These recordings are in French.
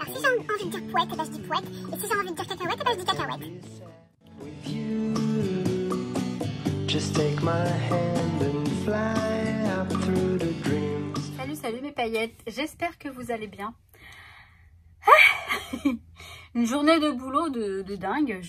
Alors si j'ai envie de dire poète, eh ben je dis poète. Et si j'ai envie de dire cacahuète, eh ben je dis cacahuète. Just take my hand and fly up through the dreams. Salut mes paillettes, j'espère que vous allez bien. Une journée de boulot de dingue,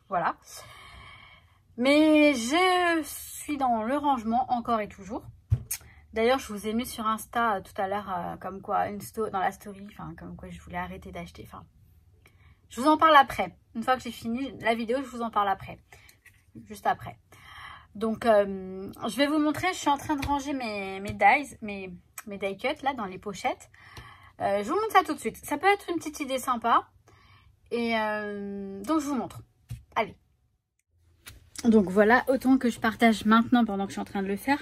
voilà. Mais je suis dans le rangement encore et toujours. D'ailleurs, je vous ai mis sur Insta tout à l'heure, comme quoi, dans la story, enfin, comme quoi je voulais arrêter d'acheter. Enfin, je vous en parle après. Une fois que j'ai fini la vidéo, je vous en parle après. Juste après. Donc, je vais vous montrer, je suis en train de ranger mes dies, mes die cuts, là, dans les pochettes. Je vous montre ça tout de suite. Ça peut être une petite idée sympa. Et donc, je vous montre. Allez. Donc, voilà, autant que je partage maintenant pendant que je suis en train de le faire.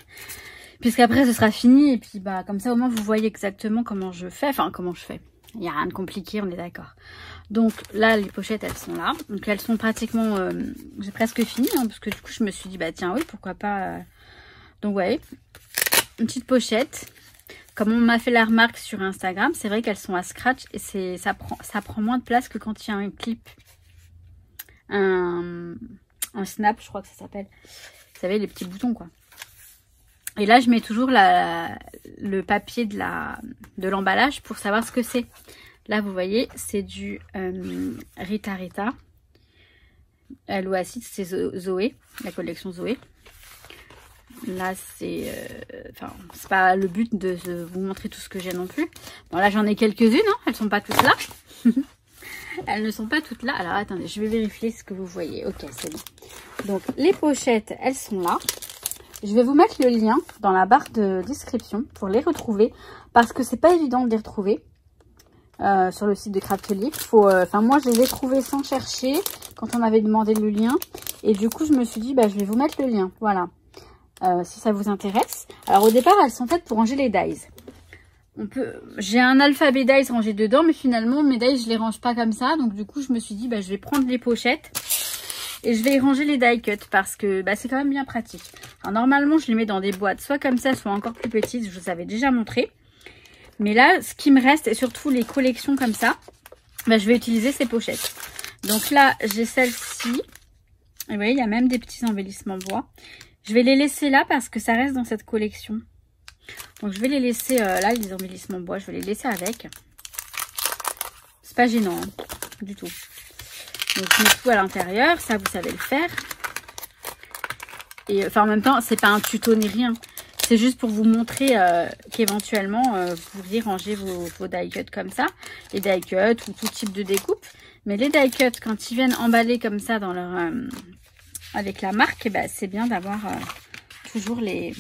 Puisqu'après, ce sera fini. Et puis, bah, comme ça, au moins, vous voyez exactement comment je fais. Enfin, comment je fais. Il n'y a rien de compliqué, on est d'accord. Donc, là, les pochettes, elles sont là. Donc, elles sont pratiquement... j'ai presque fini. Hein, parce que du coup, je me suis dit, bah, tiens, oui, pourquoi pas... Donc, ouais. Une petite pochette. Comme on m'a fait la remarque sur Instagram, c'est vrai qu'elles sont à scratch. Et ça prend moins de place que quand il y a un clip. Un snap, je crois que ça s'appelle. Vous savez, les petits boutons, quoi. Et là, je mets toujours le papier de l'emballage pour savoir ce que c'est. Là, vous voyez, c'est du Rita Rita. L'eau acide, c'est Zoé, la collection Zoé. Là, c'est... Enfin, c'est pas le but de vous montrer tout ce que j'ai non plus. Bon, là, j'en ai quelques-unes, hein. Elles sont pas toutes là. Elles ne sont pas toutes là. Alors, attendez, je vais vérifier ce que vous voyez. Ok, c'est bon. Donc, les pochettes, elles sont là. Je vais vous mettre le lien dans la barre de description pour les retrouver. Parce que c'est pas évident de les retrouver sur le site de Craftelier. Enfin, moi, je les ai trouvés sans chercher quand on m'avait demandé le lien. Et du coup, je me suis dit, bah, je vais vous mettre le lien. Voilà. Si ça vous intéresse. Alors, au départ, elles sont faites pour ranger les dies. J'ai un alphabet dies rangé dedans, mais finalement, mes dies, je les range pas comme ça. Donc, du coup, je me suis dit, bah, je vais prendre les pochettes. Et je vais y ranger les die cuts parce que bah, c'est quand même bien pratique. Alors, normalement, je les mets dans des boîtes, soit comme ça, soit encore plus petites. Je vous avais déjà montré. Mais là, ce qui me reste, et surtout les collections comme ça, bah, je vais utiliser ces pochettes. Donc là, j'ai celle-ci. Et vous voyez, il y a même des petits embellissements bois. Je vais les laisser là parce que ça reste dans cette collection. Donc, je vais les laisser là, les embellissements bois. Je vais les laisser avec. C'est pas gênant, hein, du tout. Donc, je mets tout à l'intérieur. Ça, vous savez le faire. Et enfin, en même temps, c'est pas un tuto ni rien. C'est juste pour vous montrer qu'éventuellement, vous pourriez ranger vos die cuts comme ça. Les die cuts ou tout type de découpe. Mais les die cuts, quand ils viennent emballés comme ça dans leur, avec la marque, eh ben, c'est bien d'avoir toujours les...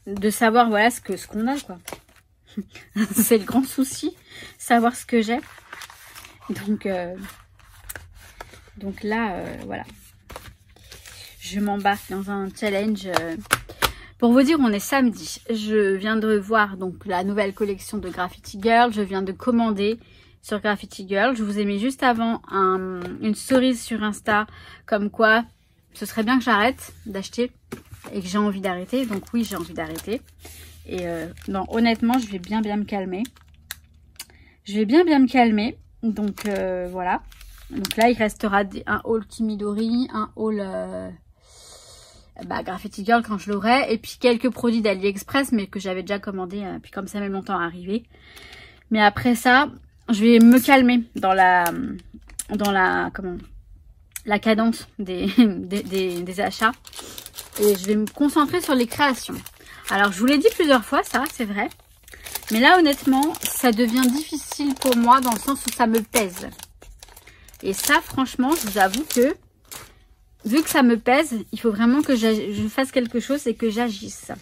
De savoir, voilà, ce qu'on a, quoi. C'est le grand souci, savoir ce que j'ai. Donc là, voilà. Je m'embarque dans un challenge. Pour vous dire, on est samedi. Je viens de voir donc la nouvelle collection de Graffiti Girl. Je viens de commander sur Graffiti Girl. Je vous ai mis juste avant une story sur Insta comme quoi ce serait bien que j'arrête d'acheter et que j'ai envie d'arrêter. Donc oui, j'ai envie d'arrêter. Et non, honnêtement, je vais bien me calmer. Je vais bien me calmer. Donc voilà. Donc là, il restera un haul Kimidori, un haul Graffiti Girl quand je l'aurai. Et puis quelques produits d'AliExpress, mais que j'avais déjà commandé. Puis comme ça met longtemps à arriver. Mais après ça, je vais me calmer dans la cadence des achats. Et je vais me concentrer sur les créations. Alors, je vous l'ai dit plusieurs fois, ça, c'est vrai. Mais là, honnêtement, ça devient difficile pour moi dans le sens où ça me pèse. Et ça, franchement, je vous avoue que, vu que ça me pèse, il faut vraiment que je fasse quelque chose et que j'agisse.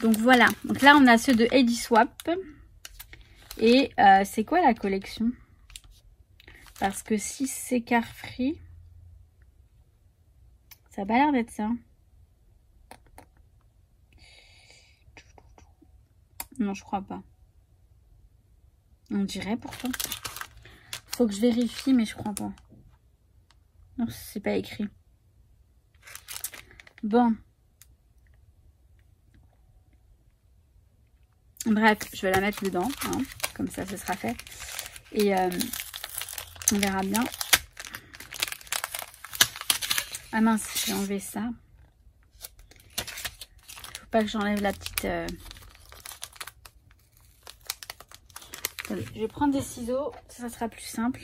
Donc, voilà. Donc là, on a ceux de Heidi Swap. Et c'est quoi la collection? Parce que si c'est Carefree, ça n'a pas l'air d'être ça. Non, je crois pas. On dirait pourtant. Faut que je vérifie, mais je crois pas. Non, c'est pas écrit. Bon. Bref, je vais la mettre dedans, hein, comme ça ce sera fait. Et on verra bien. Ah mince, j'ai enlevé ça. Faut pas que j'enlève la petite... Attendez, je vais prendre des ciseaux, ça sera plus simple.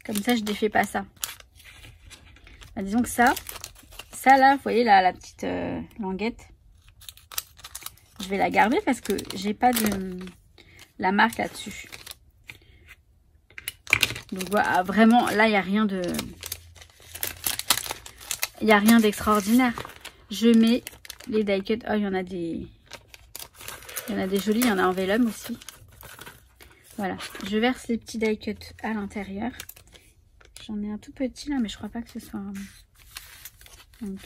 Comme ça, je défais pas ça. Bah, disons que ça là, vous voyez la petite languette. Je vais la garder parce que j'ai pas de la marque là-dessus. Donc voilà, vraiment, là, il n'y a rien de... Il n'y a rien d'extraordinaire. Je mets les die cuts. Oh, il y en a des... Il y en a des jolis, il y en a en vélum aussi. Voilà, je verse les petits die cuts à l'intérieur. J'en ai un tout petit là, mais je crois pas que ce soit... Donc...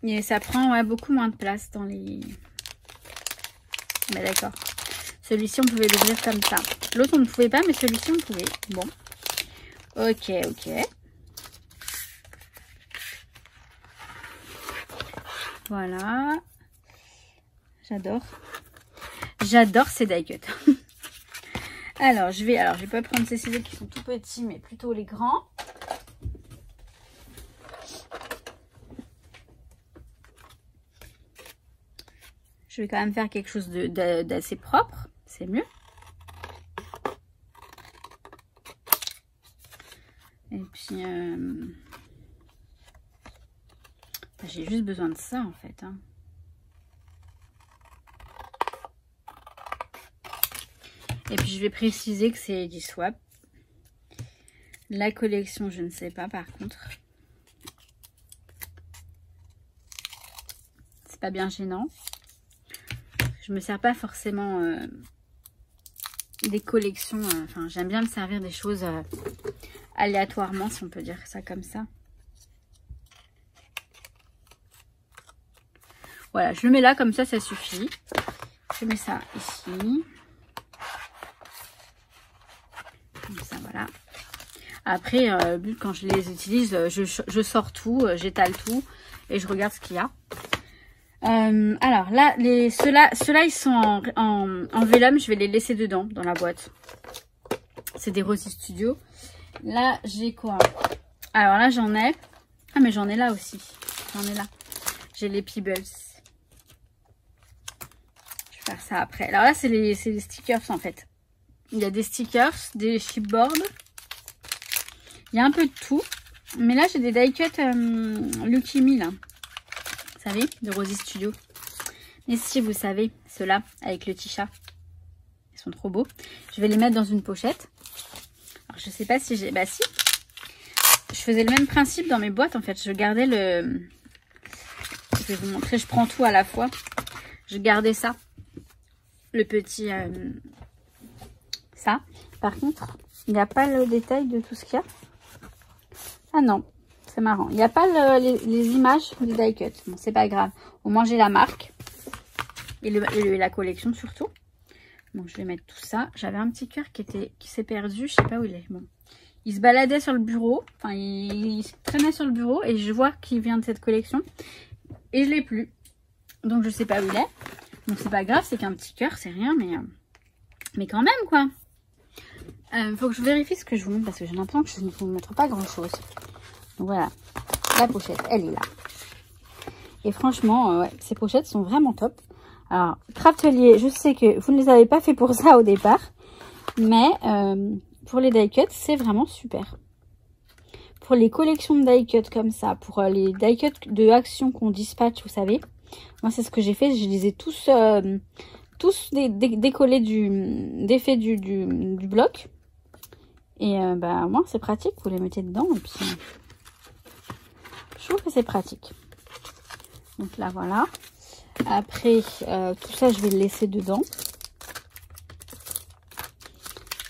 Et ça prend beaucoup moins de place dans les... Mais d'accord. Celui-ci, on pouvait l'ouvrir comme ça. L'autre, on ne pouvait pas, mais celui-ci, on pouvait. Bon. Ok, ok. Voilà. J'adore. J'adore ces die cuts. Alors, je vais pas prendre ces ciseaux qui sont tout petits, mais plutôt les grands. Je vais quand même faire quelque chose d'assez propre. C'est mieux. Et puis, j'ai juste besoin de ça en fait. Hein. Et puis, je vais préciser que c'est Lady Swap. La collection, je ne sais pas par contre. C'est pas bien gênant. Je me sers pas forcément des collections. Enfin, j'aime bien me servir des choses aléatoirement, si on peut dire ça comme ça. Voilà, je le mets là, comme ça suffit. Je mets ça ici. Comme ça, voilà. Après, quand je les utilise, je sors tout, j'étale tout et je regarde ce qu'il y a. Alors là, ceux-là, ils sont en vélum. Je vais les laisser dedans, dans la boîte. C'est des Rosy Studio. Là, j'ai quoi? Alors là, j'en ai... Ah, mais j'en ai là aussi. J'en ai là. J'ai les Pebbles. Je vais faire ça après. Alors là, c'est les stickers, en fait. Il y a des stickers, des chipboards. Il y a un peu de tout. Mais là, j'ai des die cuts Lucky Me, là. Vous savez, de Rosy Studio. Et si vous savez, ceux-là, avec le t-shirt. Ils sont trop beaux. Je vais les mettre dans une pochette. Alors, je sais pas si j'ai... Bah si. Je faisais le même principe dans mes boîtes, en fait. Je gardais le... Je vais vous montrer, je prends tout à la fois. Je gardais ça. Le petit... Ça. Par contre, il n'y a pas le détail de tout ce qu'il y a. Ah non. C'est marrant. Il n'y a pas les images du die cut. Bon, c'est pas grave. Au moins, j'ai la marque. Et la collection, surtout. Donc, je vais mettre tout ça. J'avais un petit cœur qui s'est perdu. Je sais pas où il est. Bon. Il se baladait sur le bureau. Enfin, il se traînait sur le bureau. Et je vois qu'il vient de cette collection. Et je l'ai plus. Donc, je sais pas où il est. Donc, c'est pas grave. C'est qu'un petit cœur. C'est rien. Mais quand même, quoi. Faut que je vérifie ce que je vous montre. Parce que j'ai l'impression que je ne vous montre pas grand-chose. Donc voilà, la pochette, elle est là. Et franchement, ouais, ces pochettes sont vraiment top. Alors, Craftelier, je sais que vous ne les avez pas fait pour ça au départ. Mais pour les die cuts, c'est vraiment super. Pour les collections de die cuts comme ça, pour les die cuts de action qu'on dispatche, vous savez. Moi, c'est ce que j'ai fait. Je les ai tous décollés d'effet du bloc. Et bah, moi, c'est pratique. Vous les mettez dedans et puis... Je trouve que c'est pratique. Donc là, voilà. Après, tout ça, je vais le laisser dedans.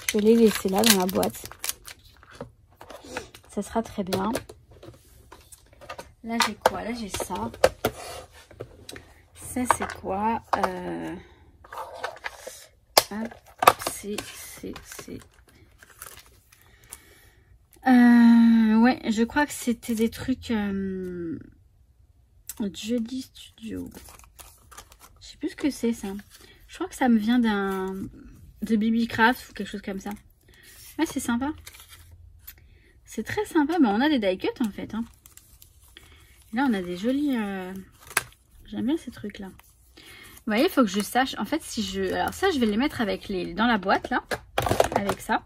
Je vais les laisser là, dans la boîte. Ça sera très bien. Là, j'ai quoi? Là, j'ai ça. Ça, c'est quoi? C'est... Ouais, je crois que c'était des trucs Jeudi Studio. Je sais plus ce que c'est ça. Je crois que ça me vient de Bibi Craft ou quelque chose comme ça. Ouais, c'est sympa. C'est très sympa. Bon, on a des die cuts en fait. Hein. Là, on a des jolis... J'aime bien ces trucs-là. Vous voyez, il faut que je sache. En fait, si je... Alors ça, je vais les mettre avec les... dans la boîte, là. Avec ça.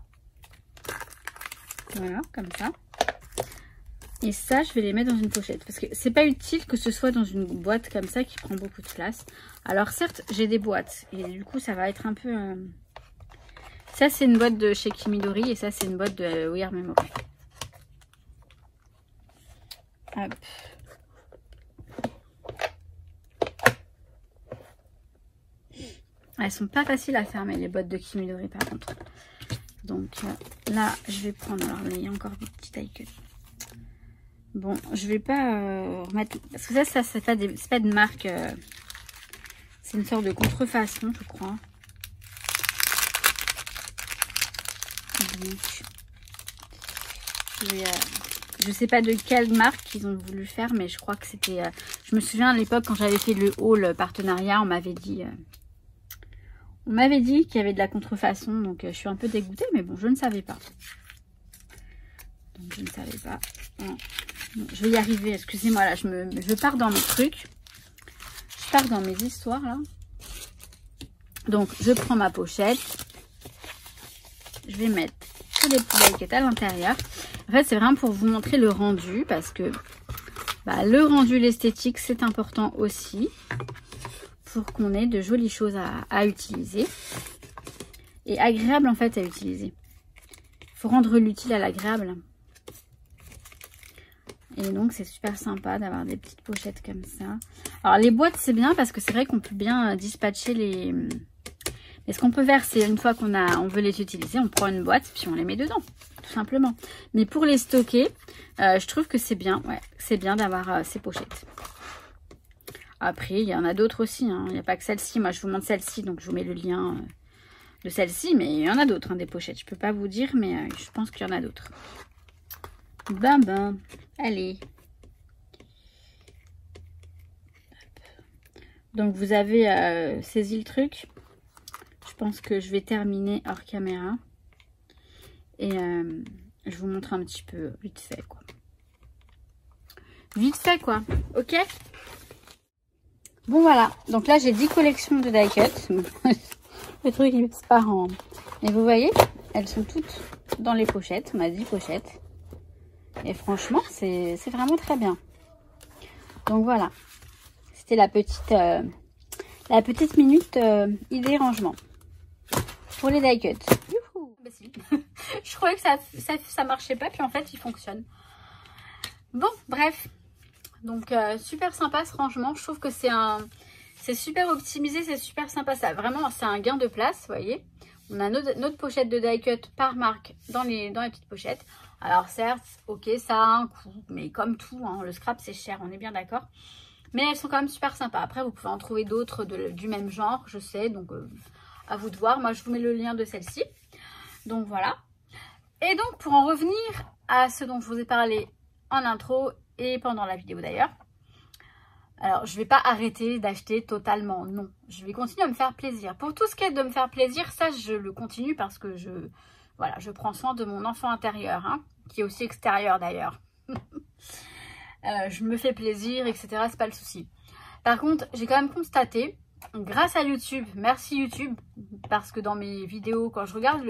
Voilà, comme ça. Et ça, je vais les mettre dans une pochette. Parce que c'est pas utile que ce soit dans une boîte comme ça qui prend beaucoup de place. Alors certes, j'ai des boîtes. Et du coup, ça va être un peu... Ça, c'est une boîte de chez Kimidori. Et ça, c'est une boîte de We Are Memory. Hop. Elles sont pas faciles à fermer, les boîtes de Kimidori par contre. Donc là, je vais prendre... Alors, il y a encore des petits die cuts. Bon, je vais pas remettre... Parce que ça c'est pas de marque... C'est une sorte de contrefaçon, je crois. Donc, je sais pas de quelle marque ils ont voulu faire, mais je crois que c'était... je me souviens à l'époque, quand j'avais fait le haul partenariat, on m'avait dit... On m'avait dit qu'il y avait de la contrefaçon, donc je suis un peu dégoûtée, mais bon, je ne savais pas. Donc je ne savais pas. Bon, je vais y arriver, excusez-moi, là, je pars dans mes trucs. Je pars dans mes histoires, là. Donc, je prends ma pochette. Je vais mettre tous les petits die cuts à l'intérieur. En fait, c'est vraiment pour vous montrer le rendu, parce que le rendu, l'esthétique, c'est important aussi. Pour qu'on ait de jolies choses à utiliser et agréable en fait à utiliser. Il faut rendre l'utile à l'agréable. Et donc c'est super sympa d'avoir des petites pochettes comme ça. Alors les boîtes c'est bien parce que c'est vrai qu'on peut bien dispatcher les... Mais ce qu'on peut faire c'est une fois on veut les utiliser, on prend une boîte puis on les met dedans, tout simplement. Mais pour les stocker, je trouve que c'est bien, ouais, c'est bien d'avoir ces pochettes. Après, il y en a d'autres aussi. Hein. Il n'y a pas que celle-ci. Moi, je vous montre celle-ci. Donc, je vous mets le lien de celle-ci. Mais il y en a d'autres, hein, des pochettes. Je ne peux pas vous dire, mais je pense qu'il y en a d'autres. Allez. Donc, vous avez saisi le truc. Je pense que je vais terminer hors caméra. Et je vous montre un petit peu vite fait, quoi. Vite fait, quoi. Ok ? Bon voilà, donc là j'ai 10 collections de die cuts. Le truc il se part en... Et vous voyez, elles sont toutes dans les pochettes. On a 10 pochettes. Et franchement, c'est vraiment très bien. Donc voilà, c'était la petite minute idée rangement. Pour les die cuts. Youhou. Bah si. Je croyais que ça marchait pas, puis en fait il fonctionne. Bon, bref. Donc super sympa ce rangement, je trouve que c'est super optimisé, c'est super sympa, ça vraiment c'est un gain de place, vous voyez. On a notre pochette de die cut par marque dans les petites pochettes. Alors certes, ok, ça a un coût, mais comme tout, hein, le scrap c'est cher, on est bien d'accord. Mais elles sont quand même super sympas. Après vous pouvez en trouver d'autres du même genre, je sais, donc à vous de voir. Moi je vous mets le lien de celle-ci. Donc voilà. Et donc pour en revenir à ce dont je vous ai parlé en intro, et pendant la vidéo d'ailleurs. Alors, je ne vais pas arrêter d'acheter totalement, non. Je vais continuer à me faire plaisir. Pour tout ce qui est de me faire plaisir, ça, je le continue parce que je prends soin de mon enfant intérieur, hein, qui est aussi extérieur d'ailleurs. Je me fais plaisir, etc. C'est pas le souci. Par contre, j'ai quand même constaté, grâce à YouTube, merci YouTube, parce que dans mes vidéos, quand je regarde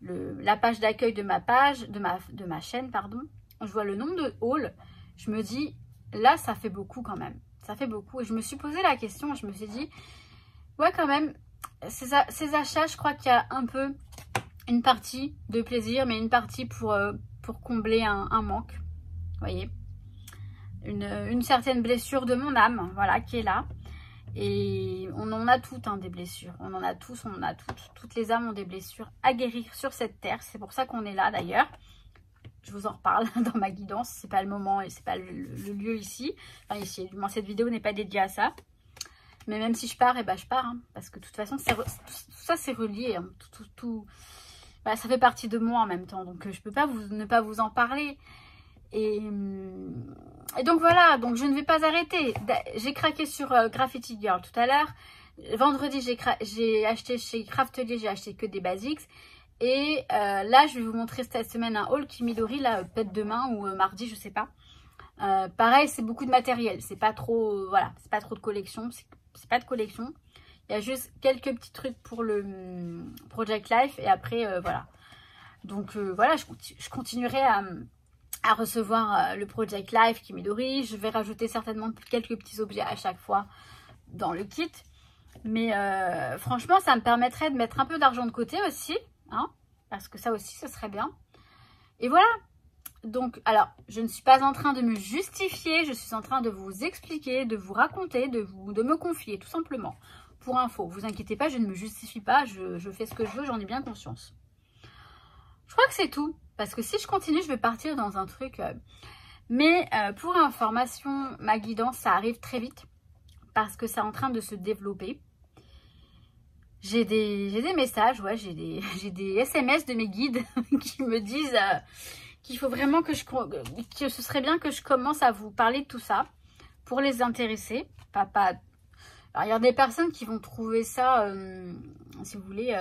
la page d'accueil de ma chaîne, pardon, je vois le nombre de hauls, je me dis, là, ça fait beaucoup quand même. Ça fait beaucoup. Et je me suis posé la question, je me suis dit, ouais, quand même, ces achats, je crois qu'il y a un peu une partie de plaisir, mais une partie pour combler un manque. Vous voyez, une certaine blessure de mon âme, voilà, qui est là. Et on en a toutes, hein, des blessures. On en a tous, on en a toutes. Toutes les âmes ont des blessures à guérir sur cette terre. C'est pour ça qu'on est là, d'ailleurs. Je vous en reparle dans ma guidance, c'est pas le moment et c'est pas le lieu ici. Enfin ici, du moins cette vidéo n'est pas dédiée à ça. Mais même si je pars, et je pars, hein, parce que de toute façon, tout ça c'est relié. Hein, bah, ça fait partie de moi en même temps. Donc je peux pas ne pas vous en parler. Et donc voilà, donc je ne vais pas arrêter. J'ai craqué sur Graffiti Girl tout à l'heure. Vendredi, j'ai acheté chez Craftelier, j'ai acheté que des basics. Et là, je vais vous montrer cette semaine un haul Kimidori, là, peut-être demain ou mardi, je sais pas. Pareil, c'est beaucoup de matériel. C'est pas trop, voilà, c'est pas trop de collection. C'est pas de collection. Il y a juste quelques petits trucs pour le Project Life. Et après, voilà. Donc voilà, je continuerai à recevoir le Project Life Kimidori. Je vais rajouter certainement quelques petits objets à chaque fois dans le kit. Mais franchement, ça me permettrait de mettre un peu d'argent de côté aussi. Hein, parce que ça aussi, ce serait bien. Et voilà. Donc, alors, je ne suis pas en train de me justifier. Je suis en train de vous expliquer, de vous raconter, de me confier, tout simplement. Pour info, vous inquiétez pas, je ne me justifie pas. Je fais ce que je veux, j'en ai bien conscience. Je crois que c'est tout. Parce que si je continue, je vais partir dans un truc. Mais pour information, ma guidance, ça arrive très vite. Parce que c'est en train de se développer. J'ai des messages, ouais, j'ai des SMS de mes guides qui me disent qu'il faut vraiment que ce serait bien que je commence à vous parler de tout ça pour les intéresser. Alors, il y a des personnes qui vont trouver ça, si vous voulez,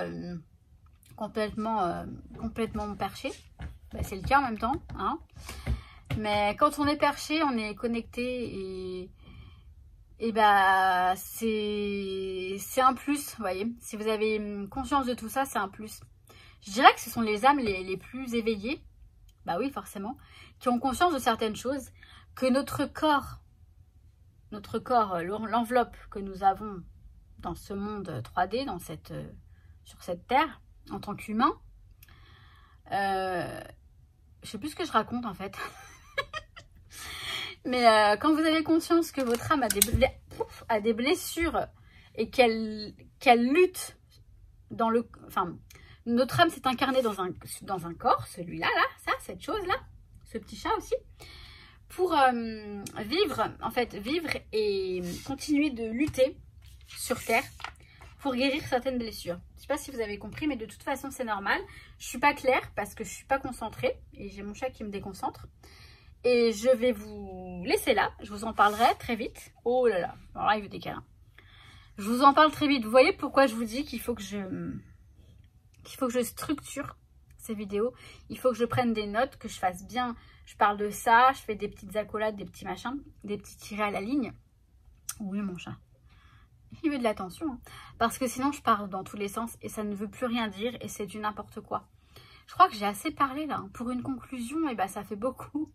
complètement perché. Ben, c'est le cas en même temps, hein. Mais quand on est perché, on est connecté et bah c'est un plus, vous voyez. Si vous avez conscience de tout ça, c'est un plus. Je dirais que ce sont les âmes les plus éveillées, bah oui forcément, qui ont conscience de certaines choses, que notre corps, l'enveloppe que nous avons dans ce monde 3D, sur cette terre, en tant qu'humain, je sais plus ce que je raconte en fait. Mais quand vous avez conscience que votre âme a des blessures et qu'elle lutte dans le... Enfin, notre âme s'est incarnée dans un corps, celui-là, là, cette chose-là, ce petit chat aussi, pour vivre et continuer de lutter sur Terre pour guérir certaines blessures. Je ne sais pas si vous avez compris, mais de toute façon, c'est normal. Je ne suis pas claire parce que je ne suis pas concentrée et j'ai mon chat qui me déconcentre. Et je vais vous laisser là. Je vous en parlerai très vite. Oh là là. Alors là, il veut des câlins. Je vous en parle très vite. Vous voyez pourquoi je vous dis qu'il faut que je structure ces vidéos. Il faut que je prenne des notes, que je fasse bien. Je parle de ça. Je fais des petites accolades, des petits machins, des petits tirés à la ligne. Oui, mon chat. Il veut de l'attention. Hein. Parce que sinon, je pars dans tous les sens et ça ne veut plus rien dire et c'est du n'importe quoi. Je crois que j'ai assez parlé là. Pour une conclusion, et ben, ça fait beaucoup.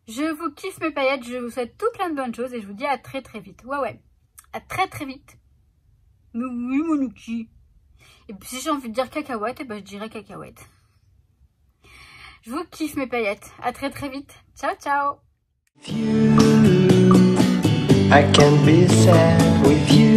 Je vous kiffe mes paillettes, je vous souhaite tout plein de bonnes choses et je vous dis à très très vite. Ouais, à très très vite. Mais oui, mon outil. Et puis si j'ai envie de dire cacahuète, eh ben, je dirais cacahuète. Je vous kiffe mes paillettes. À très très vite. Ciao, ciao. I can't be sad with you.